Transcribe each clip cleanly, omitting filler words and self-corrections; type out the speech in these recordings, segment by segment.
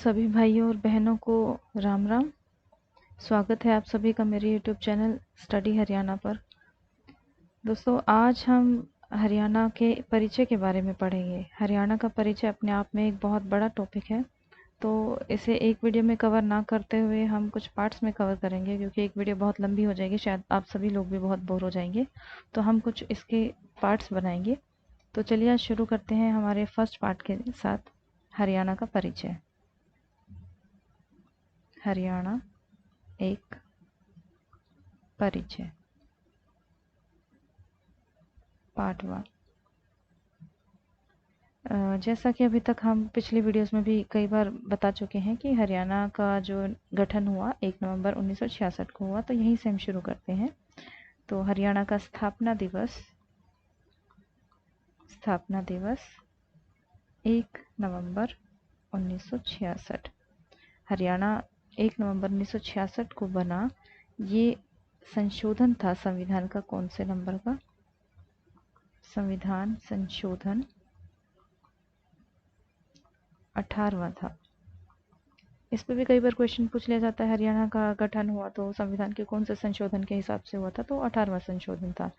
सभी भाइयों और बहनों को राम राम। स्वागत है आप सभी का मेरे YouTube चैनल स्टडी हरियाणा पर। दोस्तों, आज हम हरियाणा के परिचय के बारे में पढ़ेंगे। हरियाणा का परिचय अपने आप में एक बहुत बड़ा टॉपिक है, तो इसे एक वीडियो में कवर ना करते हुए हम कुछ पार्ट्स में कवर करेंगे, क्योंकि एक वीडियो बहुत लंबी हो जाएगी, शायद आप सभी लोग भी बहुत बोर हो जाएंगे। तो हम कुछ इसके पार्ट्स बनाएंगे। तो चलिए आज शुरू करते हैं हमारे फर्स्ट पार्ट के साथ, हरियाणा का परिचय। हरियाणा एक परिचय, पार्ट 1। जैसा कि अभी तक हम पिछली वीडियोस में भी कई बार बता चुके हैं कि हरियाणा का जो गठन हुआ 1 नवंबर 1966 को हुआ, तो यहीं से हम शुरू करते हैं। तो हरियाणा का स्थापना दिवस 1 नवंबर 1966। हरियाणा 1 नवंबर 1966 को बना। ये संशोधन था संविधान का कौन से नंबर का? संविधान संशोधन 18वां था। इस पे भी कई बार क्वेश्चन पूछ लिया जाता है, हरियाणा का गठन हुआ तो संविधान के कौन से संशोधन के हिसाब से हुआ था? तो 18वां संशोधन था।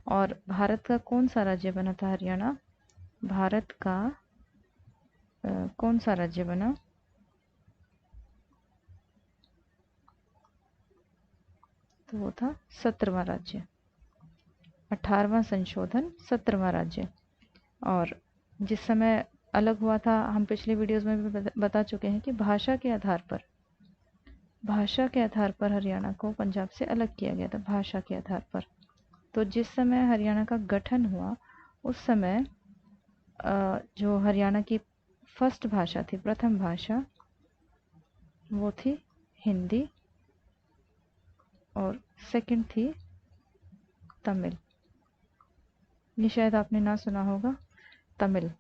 और भारत का कौन सा राज्य बना था हरियाणा? भारत का कौन सा राज्य बना? तो वो था 17वां राज्य। 18वां संशोधन 17वां राज्य। और जिस समय अलग हुआ था, हम पिछली वीडियोस में भी बता चुके हैं कि भाषा के आधार पर हरियाणा को पंजाब से अलग किया गया था, भाषा के आधार पर। तो जिस समय हरियाणा का गठन हुआ उस समय जो हरियाणा की फर्स्ट भाषा थी, प्रथम भाषा, वो थी हिंदी, और सेकंड थी तमिल। ये शायद आपने ना सुना होगा, तमिल,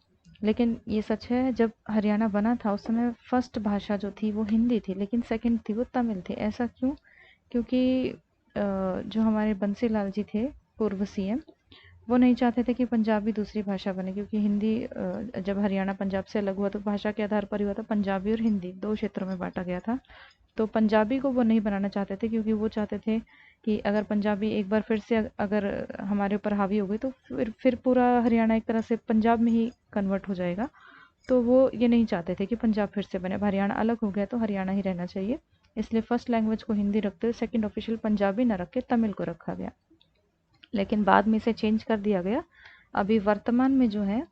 लेकिन ये सच है। जब हरियाणा बना था उस समय फर्स्ट भाषा जो थी वो हिंदी थी, लेकिन सेकंड थी वो तमिल थी। ऐसा क्यों? क्योंकि जो हमारे बंसी लाल जी थे, पूर्व सीएम, वो नहीं चाहते थे कि पंजाबी दूसरी भाषा बने, क्योंकि हिंदी जब हरियाणा पंजाब से अलग हुआ तो भाषा के आधार पर ही हुआ था। पंजाबी और हिंदी दो क्षेत्रों में बांटा गया था। तो पंजाबी को वो नहीं बनाना चाहते थे, क्योंकि वो चाहते थे कि अगर पंजाबी एक बार फिर से अगर हमारे ऊपर हावी हो गई तो फिर पूरा हरियाणा एक तरह से पंजाब में ही कन्वर्ट हो जाएगा। तो वो ये नहीं चाहते थे कि पंजाब फिर से बने। अब हरियाणा अलग हो गया तो हरियाणा ही रहना चाहिए, इसलिए फर्स्ट लैंग्वेज को हिंदी रखते हुए सेकंड ऑफिशियल पंजाबी न रख के तमिल को रखा गया। लेकिन बाद में इसे चेंज कर दिया गया। अभी वर्तमान में जो है,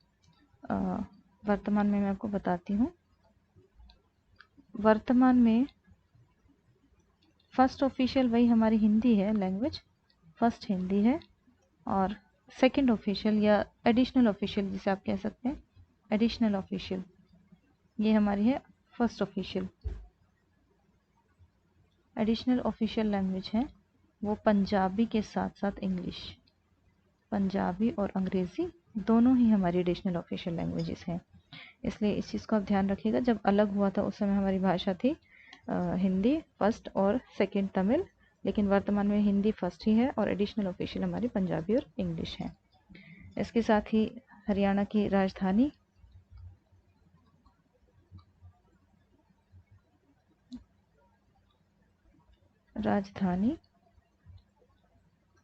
वर्तमान में मैं आपको बताती हूँ। वर्तमान में फर्स्ट ऑफिशियल वही हमारी हिंदी है, लैंग्वेज फर्स्ट हिंदी है, और सेकंड ऑफिशियल या एडिशनल ऑफिशियल जिसे आप कह सकते हैं, एडिशनल ऑफिशियल ये हमारी है first official. Additional official language है वो पंजाबी के साथ साथ इंग्लिश, पंजाबी और अंग्रेज़ी दोनों ही हमारी एडिशनल ऑफिशियल लैंग्वेजेस हैं। इसलिए इस चीज़ को आप ध्यान रखिएगा। जब अलग हुआ था उस समय हमारी भाषा थी हिंदी फर्स्ट और सेकंड तमिल, लेकिन वर्तमान में हिंदी फर्स्ट ही है और एडिशनल ऑफिशियल हमारी पंजाबी और इंग्लिश है। इसके साथ ही हरियाणा की राजधानी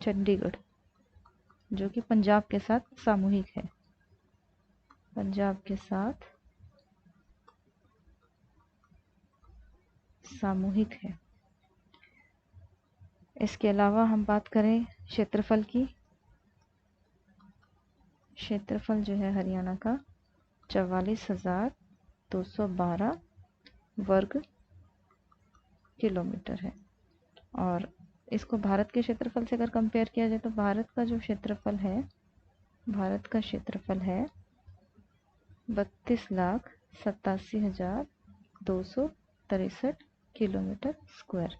चंडीगढ़, जो कि पंजाब के साथ सामूहिक है, पंजाब के साथ सामूहिक है। इसके अलावा हम बात करें क्षेत्रफल की, क्षेत्रफल जो है हरियाणा का 44,212 वर्ग किलोमीटर है। और इसको भारत के क्षेत्रफल से अगर कंपेयर किया जाए तो भारत का जो क्षेत्रफल है, भारत का क्षेत्रफल है 32,87,263 किलोमीटर स्क्वायर,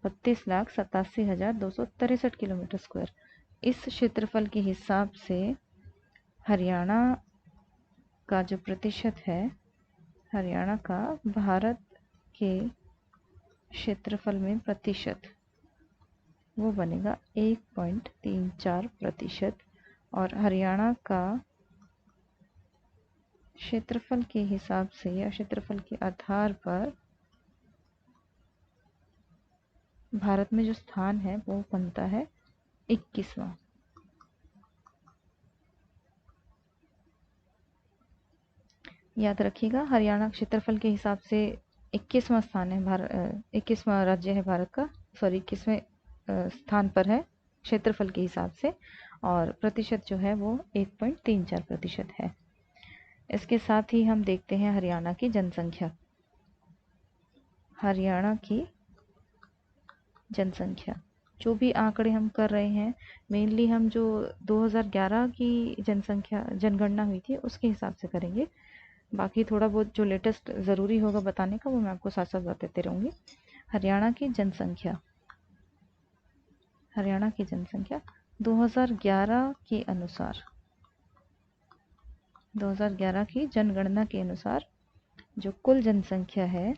32,87,263 किलोमीटर स्क्वायर। इस क्षेत्रफल के हिसाब से हरियाणा का जो प्रतिशत है, हरियाणा का भारत के क्षेत्रफल में प्रतिशत, वो बनेगा 1.34%। और हरियाणा का क्षेत्रफल के हिसाब से या क्षेत्रफल के आधार पर भारत में जो स्थान है वो बनता है 21वां। याद रखिएगा, हरियाणा क्षेत्रफल के हिसाब से 21वां स्थान है, 21वां राज्य है भारत का, सॉरी 21वें स्थान पर है क्षेत्रफल के हिसाब से, और प्रतिशत जो है वो 1.34% है। इसके साथ ही हम देखते हैं हरियाणा की जनसंख्या। हरियाणा की जनसंख्या, जो भी आंकड़े हम कर रहे हैं मेनली हम जो 2011 की जनगणना हुई थी उसके हिसाब से करेंगे। बाकी थोड़ा बहुत जो लेटेस्ट ज़रूरी होगा बताने का वो मैं आपको साथ साथ बताते रहूँगी। हरियाणा की जनसंख्या, हरियाणा की जनसंख्या 2011 के अनुसार, 2011 की जनगणना के अनुसार जो कुल जनसंख्या है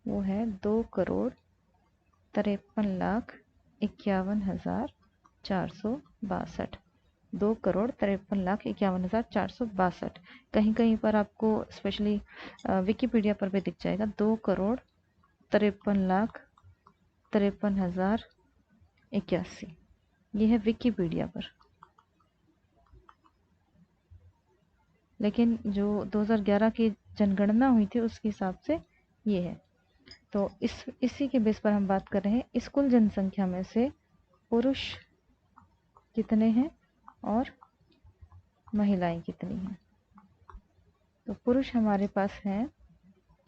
वो है 2,53,51,462। 2,53,51,462। कहीं कहीं पर आपको स्पेशली विकिपीडिया पर भी दिख जाएगा 2,53,53,51,081। ये है विकिपीडिया पर, लेकिन जो 2011 की जनगणना हुई थी उसके हिसाब से ये है। तो इसी के बेस पर हम बात कर रहे हैं इस कुल जनसंख्या में से पुरुष कितने हैं और महिलाएं कितनी हैं। तो पुरुष हमारे पास हैं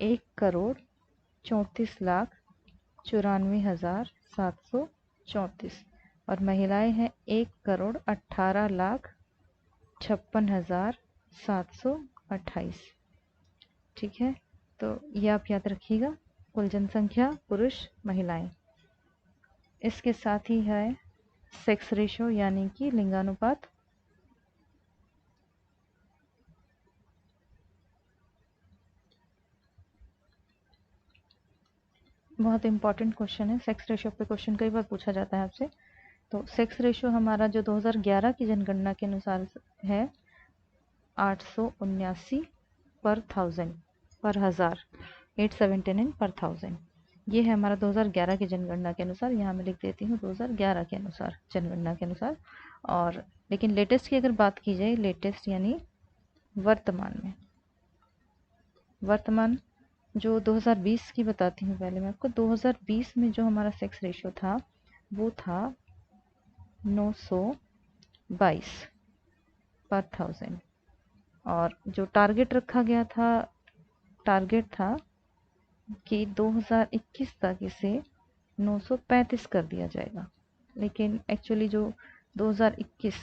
1,34,94,734 और महिलाएं हैं 1,18,56,728। ठीक है, तो ये आप याद रखिएगा, कुल जनसंख्या पुरुष महिलाएं। इसके साथ ही है सेक्स रेशो यानी कि लिंगानुपात। बहुत इंपॉर्टेंट क्वेश्चन है, सेक्स रेशो पे क्वेश्चन कई बार पूछा जाता है आपसे। तो सेक्स रेशो हमारा जो 2011 की जनगणना के अनुसार है 879 पर थाउजेंड, पर हजार, 879 पर थाउजेंड। ये है हमारा 2011 की जनगणना के अनुसार। यहाँ मैं लिख देती हूँ 2011 के अनुसार, जनगणना के अनुसार। और लेकिन लेटेस्ट की अगर बात की जाए, लेटेस्ट यानी वर्तमान में, वर्तमान जो 2020 की बताती हूँ पहले मैं आपको। 2020 में जो हमारा सेक्स रेशियो था वो था 922 पर थाउजेंड, और जो टारगेट रखा गया था, टारगेट था कि 2021 तक इसे 935 कर दिया जाएगा। लेकिन एक्चुअली जो 2021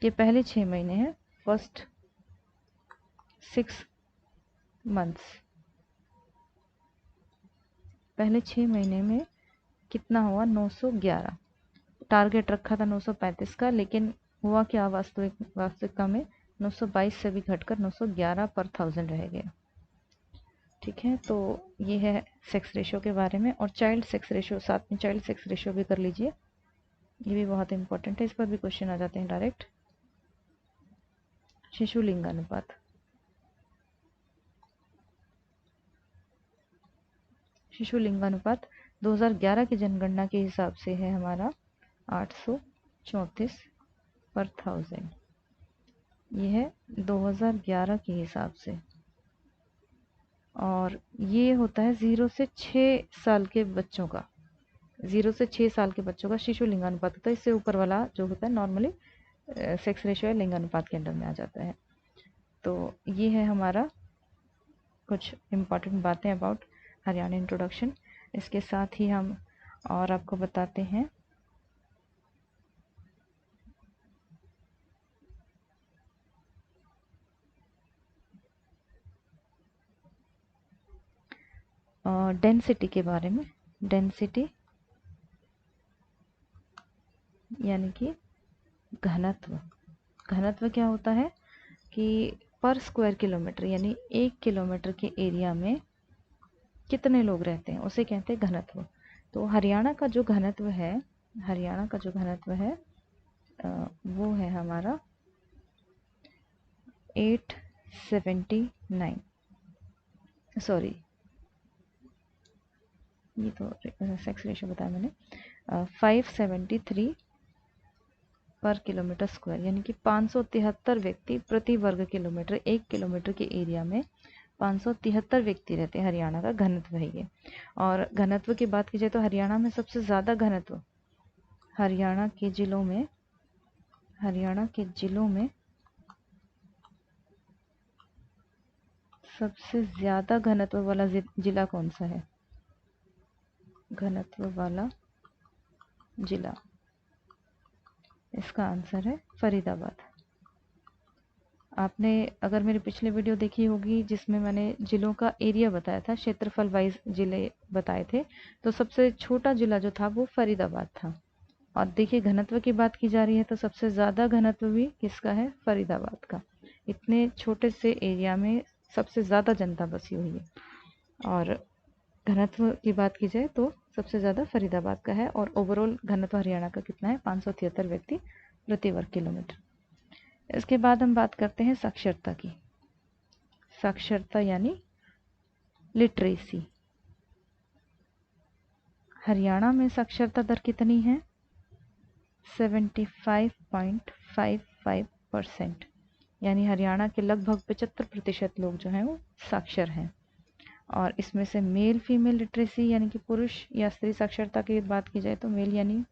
के पहले 6 महीने हैं, फर्स्ट 6 मंथ्स, पहले 6 महीने में कितना हुआ, 911। टारगेट रखा था 935 का, लेकिन हुआ क्या, वास्तविकता में 922 से भी घटकर 911 पर थाउजेंड रह गया। ठीक है, तो ये है सेक्स रेशियो के बारे में। और चाइल्ड सेक्स रेशियो, साथ में चाइल्ड सेक्स रेशियो भी कर लीजिए, ये भी बहुत इंपॉर्टेंट है, इस पर भी क्वेश्चन आ जाते हैं डायरेक्ट। शिशु लिंगानुपात, शिशु लिंगानुपात 2011 की जनगणना के हिसाब से है हमारा 834 पर थाउजेंड। ये है 2011 के हिसाब से, और ये होता है 0 से 6 साल के बच्चों का, 0 से 6 साल के बच्चों का शिशु लिंगानुपात होता है। इससे ऊपर वाला जो होता है नॉर्मली सेक्स रेशियो लिंगानुपात के अंडर में आ जाता है। तो ये है हमारा कुछ इम्पॉर्टेंट बातें अबाउट हरियाणा इंट्रोडक्शन। इसके साथ ही हम और आपको बताते हैं डेंसिटी के बारे में। डेंसिटी यानी कि घनत्व। घनत्व क्या होता है कि पर स्क्वायर किलोमीटर, यानी 1 किलोमीटर के एरिया में कितने लोग रहते हैं उसे कहते हैं घनत्व। तो हरियाणा का जो घनत्व है, हरियाणा का जो घनत्व है वो है हमारा 879, सॉरी ये तो सेक्स रेशियो बताया मैंने, 573 पर किलोमीटर स्क्वायर, यानी कि 573 व्यक्ति प्रति वर्ग किलोमीटर। 1 किलोमीटर के एरिया में 573 व्यक्ति रहते हैं। हरियाणा का घनत्व है ये। और घनत्व की बात की जाए तो हरियाणा में सबसे ज़्यादा घनत्व, हरियाणा के जिलों में सबसे ज़्यादा घनत्व वाला जिला कौन सा है? घनत्व वाला जिला, इसका आंसर है फरीदाबाद। आपने अगर मेरी पिछली वीडियो देखी होगी जिसमें मैंने जिलों का एरिया बताया था, क्षेत्रफल वाइज जिले बताए थे, तो सबसे छोटा जिला जो था वो फरीदाबाद था। और देखिए घनत्व की बात की जा रही है तो सबसे ज़्यादा घनत्व भी किसका है? फरीदाबाद का। इतने छोटे से एरिया में सबसे ज़्यादा जनता बसी हुई है। और घनत्व की बात की जाए तो सबसे ज़्यादा फरीदाबाद का है। और ओवरऑल घनत्व हरियाणा का कितना है? 573 व्यक्ति प्रति वर्ग किलोमीटर। इसके बाद हम बात करते हैं साक्षरता की। साक्षरता यानी लिटरेसी। हरियाणा में साक्षरता दर कितनी है? 75.55%, यानी हरियाणा के लगभग 75% लोग जो हैं वो साक्षर हैं। और इसमें से मेल फीमेल लिटरेसी यानी कि पुरुष या स्त्री साक्षरता की बात की जाए तो मेल यानी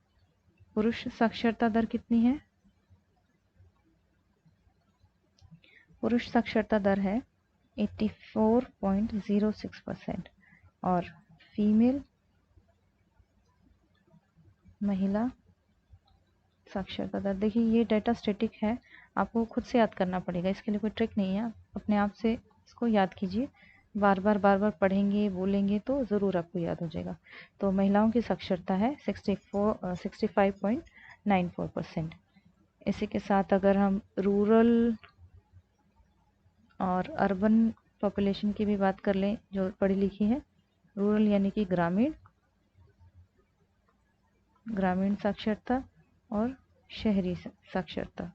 पुरुष साक्षरता दर कितनी है? पुरुष साक्षरता दर है 84.06%। और फीमेल महिला साक्षरता दर, देखिए ये डाटा स्टैटिक है, आपको खुद से याद करना पड़ेगा, इसके लिए कोई ट्रिक नहीं है। अपने आप से इसको याद कीजिए, बार बार पढ़ेंगे बोलेंगे तो ज़रूर आपको याद हो जाएगा। तो महिलाओं की साक्षरता है 65.94%। इसी के साथ अगर हम रूरल और अर्बन पॉपुलेशन की भी बात कर लें जो पढ़ी लिखी है, रूरल यानी कि ग्रामीण साक्षरता और शहरी साक्षरता।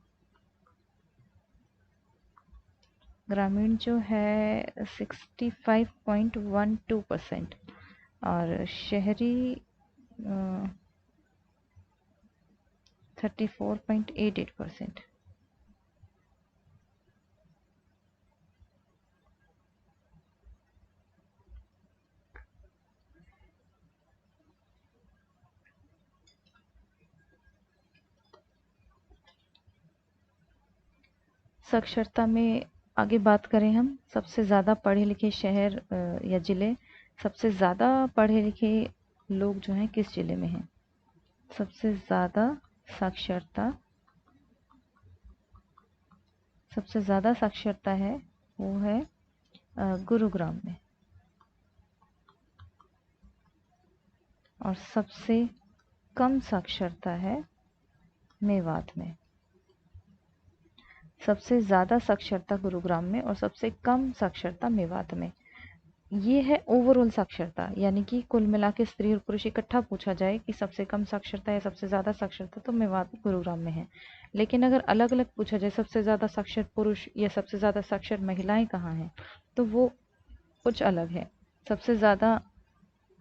ग्रामीण जो है 65.12% और शहरी 34.88%। साक्षरता में आगे बात करें हम, सबसे ज़्यादा पढ़े लिखे शहर या ज़िले, सबसे ज़्यादा पढ़े लिखे लोग जो हैं किस ज़िले में हैं? सबसे ज़्यादा साक्षरता है वो है गुरुग्राम में। और सबसे कम साक्षरता है मेवात में। सबसे ज़्यादा साक्षरता गुरुग्राम में और सबसे कम साक्षरता मेवात में। ये है ओवरऑल साक्षरता, यानी कि कुल मिला के स्त्री और पुरुष इकट्ठा पूछा जाए कि सबसे कम साक्षरता या सबसे ज़्यादा साक्षरता, तो मेवात गुरुग्राम में है। लेकिन अगर अलग अलग पूछा जाए सबसे ज़्यादा साक्षर पुरुष या सबसे ज़्यादा साक्षर महिलाएं कहाँ हैं, तो वो कुछ अलग है। सबसे ज़्यादा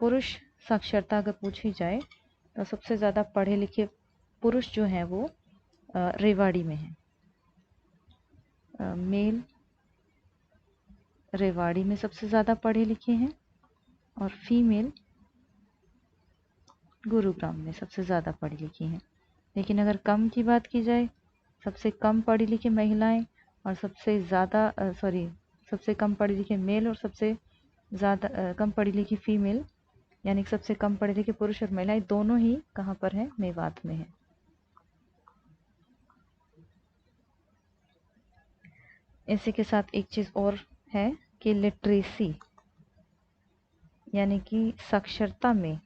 पुरुष साक्षरता अगर पूछी जाए तो सबसे ज़्यादा पढ़े लिखे पुरुष जो हैं वो रेवाड़ी में हैं। मेल रेवाड़ी में सबसे ज़्यादा पढ़े लिखे हैं और फीमेल गुरुग्राम में सबसे ज़्यादा पढ़ी लिखी हैं। लेकिन अगर कम की बात की जाए, सबसे कम पढ़ी लिखी महिलाएं और सबसे कम पढ़ी लिखे मेल और सबसे ज़्यादा कम पढ़ी लिखी फीमेल, यानी सबसे कम पढ़े लिखे पुरुष और महिलाएं दोनों ही कहाँ पर हैं? मेवात में है। इसी के साथ एक चीज़ और है कि लिटरेसी यानी कि साक्षरता में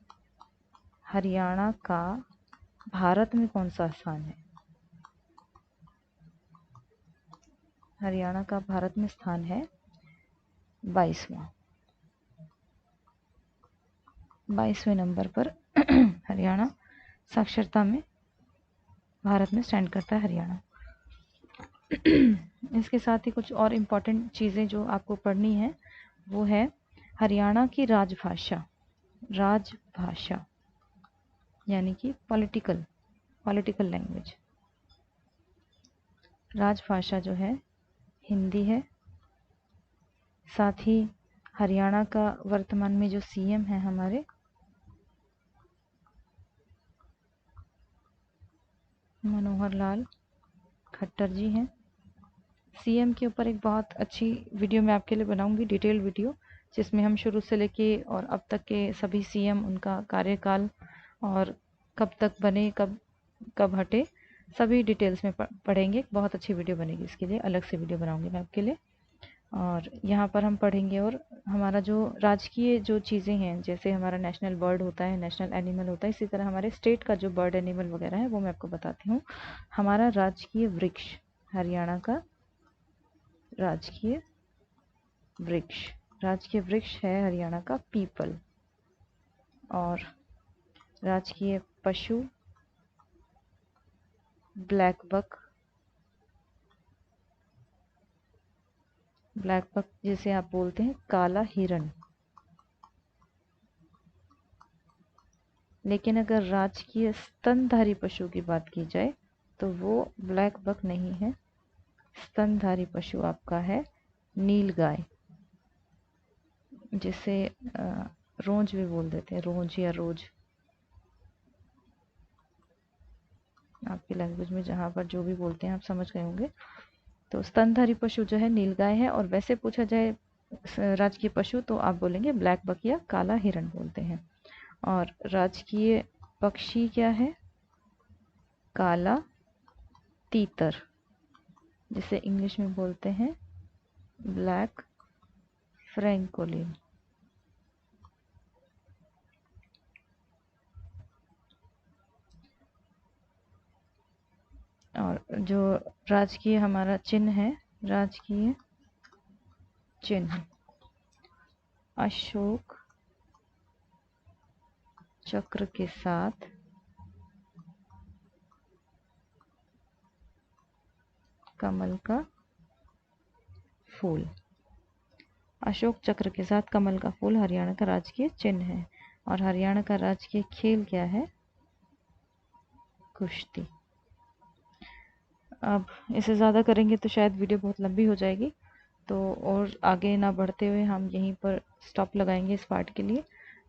हरियाणा का भारत में कौन सा स्थान है? हरियाणा का भारत में स्थान है 22वें नंबर पर हरियाणा साक्षरता में भारत में स्टैंड करता है हरियाणा। इसके साथ ही कुछ और इम्पॉर्टेंट चीज़ें जो आपको पढ़नी है वो है हरियाणा की राजभाषा। राजभाषा यानी कि पॉलिटिकल लैंग्वेज। राजभाषा जो है हिंदी है। साथ ही हरियाणा का वर्तमान में जो सीएम है हमारे, मनोहर लाल खट्टर जी हैं। सीएम के ऊपर एक बहुत अच्छी वीडियो मैं आपके लिए बनाऊंगी, डिटेल वीडियो, जिसमें हम शुरू से लेके और अब तक के सभी सीएम, उनका कार्यकाल और कब तक बने, कब कब हटे, सभी डिटेल्स में पढ़ेंगे। बहुत अच्छी वीडियो बनेगी, इसके लिए अलग से वीडियो बनाऊंगी मैं आपके लिए। और यहाँ पर हम पढ़ेंगे और हमारा जो राजकीय जो चीज़ें हैं, जैसे हमारा नेशनल बर्ड होता है, नेशनल एनिमल होता है, इसी तरह हमारे स्टेट का जो बर्ड एनिमल वगैरह है वो मैं आपको बताती हूँ। हमारा राजकीय वृक्ष, हरियाणा का राजकीय वृक्ष है हरियाणा का पीपल। और राजकीय पशु ब्लैक बक जिसे आप बोलते हैं काला हिरण। लेकिन अगर राजकीय स्तनधारी पशु की बात की जाए तो वो ब्लैक बक नहीं है। स्तनधारी पशु आपका है नीलगाय, जिसे रोज भी बोल देते हैं, रोज या रोज, आपकी लैंग्वेज में जहाँ पर जो भी बोलते हैं आप समझ गए होंगे। तो स्तनधारी पशु जो है नीलगाय है। और वैसे पूछा जाए राजकीय पशु तो आप बोलेंगे ब्लैक बक या काला हिरण बोलते हैं। और राजकीय पक्षी क्या है? काला तीतर, जिसे इंग्लिश में बोलते हैं ब्लैक फ्रैंकोलिन। और जो राजकीय हमारा चिन्ह है, राजकीय चिन्ह अशोक चक्र के साथ कमल का फूल। अशोक चक्र के साथ कमल का फूल हरियाणा का राजकीय चिन्ह है। और हरियाणा का राजकीय खेल क्या है? कुश्ती। अब इसे ज़्यादा करेंगे तो शायद वीडियो बहुत लंबी हो जाएगी, तो और आगे ना बढ़ते हुए हम यहीं पर स्टॉप लगाएंगे इस पार्ट के लिए।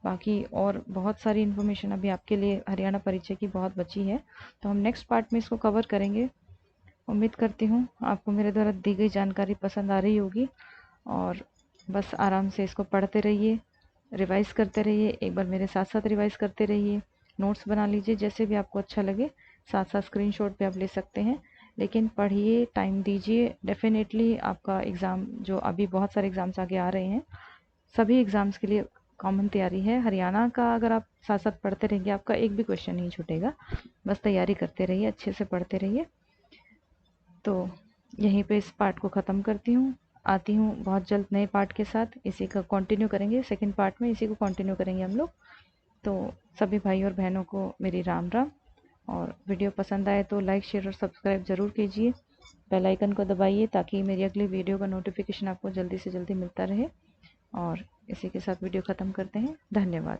बाकी और बहुत सारी इन्फॉर्मेशन अभी आपके लिए हरियाणा परिचय की बहुत बची है, तो हम नेक्स्ट पार्ट में इसको कवर करेंगे। उम्मीद करती हूँ आपको मेरे द्वारा दी गई जानकारी पसंद आ रही होगी। और बस आराम से इसको पढ़ते रहिए, रिवाइज़ करते रहिए, एक बार मेरे साथ साथ रिवाइज़ करते रहिए, नोट्स बना लीजिए जैसे भी आपको अच्छा लगे, साथ साथ स्क्रीनशॉट भी आप ले सकते हैं। लेकिन पढ़िए, टाइम दीजिए, डेफिनेटली आपका एग्ज़ाम, जो अभी बहुत सारे एग्ज़ाम्स आगे आ रहे हैं, सभी एग्ज़ाम्स के लिए कॉमन तैयारी है। हरियाणा का अगर आप साथ साथ पढ़ते रहेंगे आपका एक भी क्वेश्चन नहीं छूटेगा। बस तैयारी करते रहिए, अच्छे से पढ़ते रहिए। तो यहीं पे इस पार्ट को ख़त्म करती हूँ, आती हूँ बहुत जल्द नए पार्ट के साथ। इसी का कंटिन्यू करेंगे, सेकंड पार्ट में इसी को कंटिन्यू करेंगे हम लोग। तो सभी भाई और बहनों को मेरी राम राम। और वीडियो पसंद आए तो लाइक, शेयर और सब्सक्राइब ज़रूर कीजिए। बेल आइकन को दबाइए ताकि मेरी अगली वीडियो का नोटिफिकेशन आपको जल्दी से जल्दी मिलता रहे। और इसी के साथ वीडियो ख़त्म करते हैं। धन्यवाद।